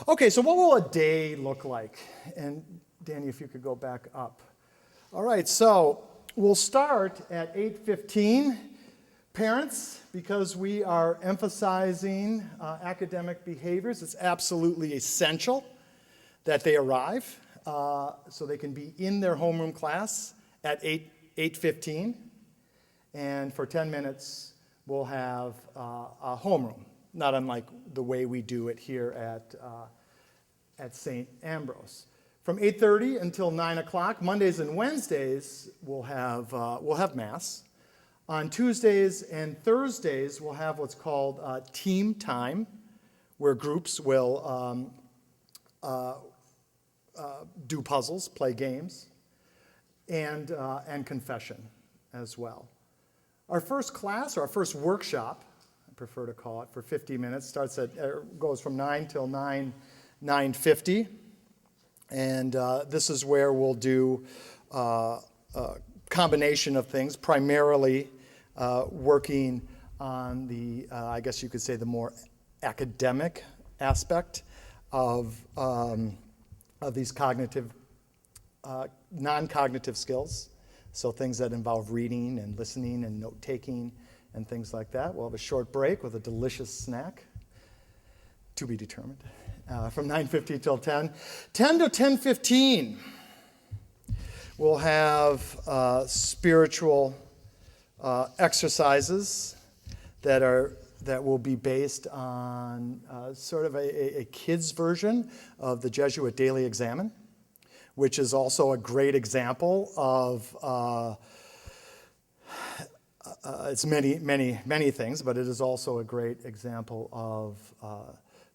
Okay, so what will a day look like? And Danny, if you could go back up. All right, so we'll start at 8:15. Parents, because we are emphasizing academic behaviors, it's absolutely essential that they arrive so they can be in their homeroom class at 8:15. And for 10 minutes, we'll have a homeroom, not unlike the way we do it here at St. Ambrose. From 8:30 until 9 o'clock, Mondays and Wednesdays, we'll have Mass. On Tuesdays and Thursdays, we'll have what's called team time, where groups will do puzzles, play games, and confession as well. Our first class, or our first workshop, I prefer to call it, for 50 minutes, goes from 9 till 9:50. And this is where we'll do a combination of things, primarily working on the, I guess you could say, the more academic aspect of these cognitive, non-cognitive skills. So things that involve reading and listening and note-taking and things like that. We'll have a short break with a delicious snack, to be determined, from 9:50 till 10. 10 to 10:15, we'll have spiritual exercises that will be based on sort of a kid's version of the Jesuit Daily Examen, which is also a great example of, it's many things, but it is also a great example of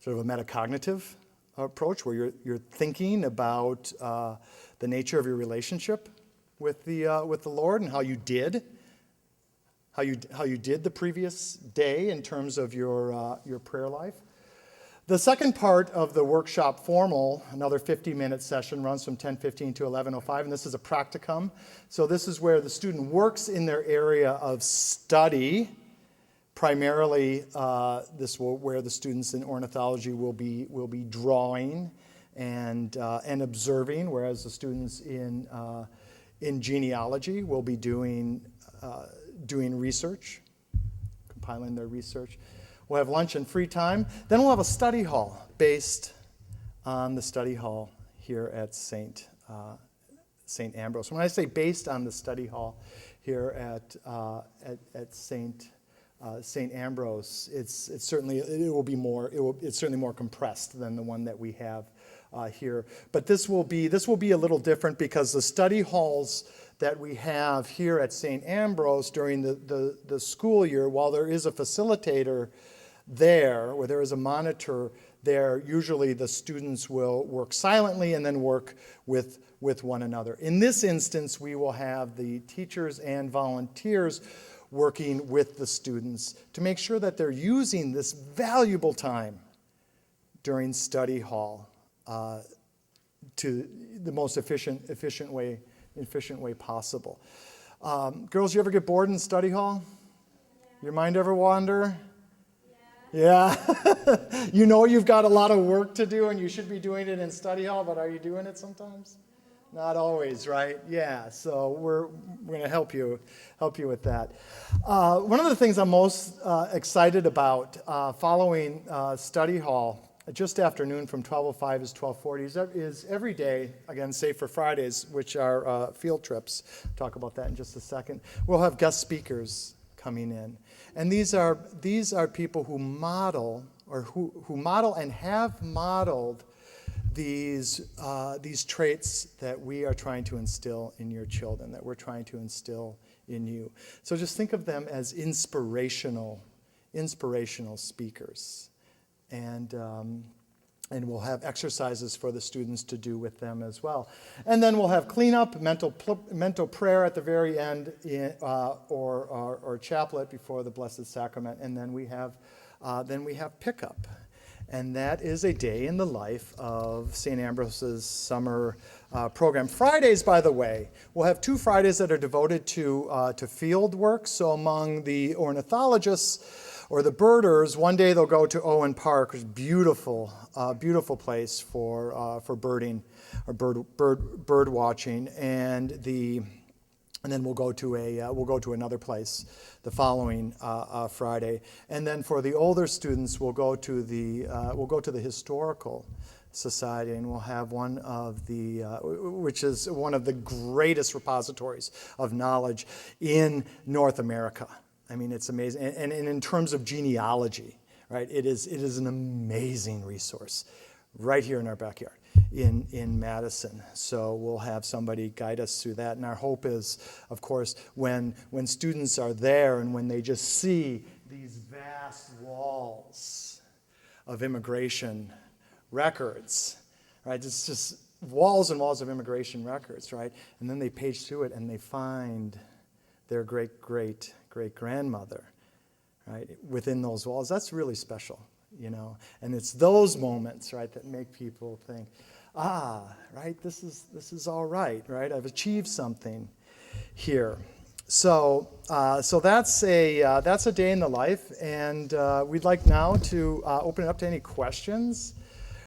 sort of a metacognitive approach where you're thinking about the nature of your relationship with the Lord and how you did the previous day in terms of your prayer life. The second part of the workshop formal, another 50-minute session, runs from 10:15 to 11:05, and this is a practicum. So this is where the student works in their area of study. Primarily, where the students in ornithology will be drawing and observing, whereas the students in genealogy will be doing research, compiling their research. We'll have lunch and free time. Then we'll have a study hall based on the study hall here at St. Ambrose. When I say based on the study hall here at St. Ambrose, it's certainly more compressed than the one that we have here. But this will be a little different because the study halls that we have here at St. Ambrose during the school year, while there is a facilitator there, where there is a monitor there, usually the students will work silently and then work with one another. In this instance, we will have the teachers and volunteers working with the students to make sure that they're using this valuable time during study hall to the most efficient way possible. Girls, you ever get bored in study hall? Yeah. Your mind ever wander? Yeah. You know you've got a lot of work to do and you should be doing it in study hall, but are you doing it sometimes? Not always, right? Yeah, so we're going to help you with that. One of the things I'm most excited about following study hall just afternoon from 12:05 is 12:40 is every day, again, save for Fridays, which are field trips. Talk about that in just a second. We'll have guest speakers coming in. And these are people who model and have modeled these traits that we are trying to instill in your children, that we're trying to instill in you. So just think of them as inspirational speakers. And we'll have exercises for the students to do with them as well. And then we'll have cleanup, mental prayer at the very end, or chaplet before the Blessed Sacrament, and then we have pickup. And that is a day in the life of St. Ambrose's summer program. Fridays, by the way, we'll have 2 Fridays that are devoted to field work. So among the ornithologists, Or the birders, one day they'll go to Owen Park, which is beautiful, beautiful place for birding or bird watching, and then we'll go to another place the following Friday, and then for the older students, we'll go to the historical society, and we'll have one of the which is one of the greatest repositories of knowledge in North America. I mean, it's amazing, and in terms of genealogy, right? It is an amazing resource, right here in our backyard in Madison. So we'll have somebody guide us through that. And our hope is, of course, when students are there and when they just see these vast walls of immigration records, right? It's just walls and walls of immigration records, right? And then they page through it and they find their great-great-great-grandmother, right, within those walls. That's really special, you know. And it's those moments, right, that make people think, right, this is all right, right? I've achieved something here. So that's a day in the life, and we'd like now to open it up to any questions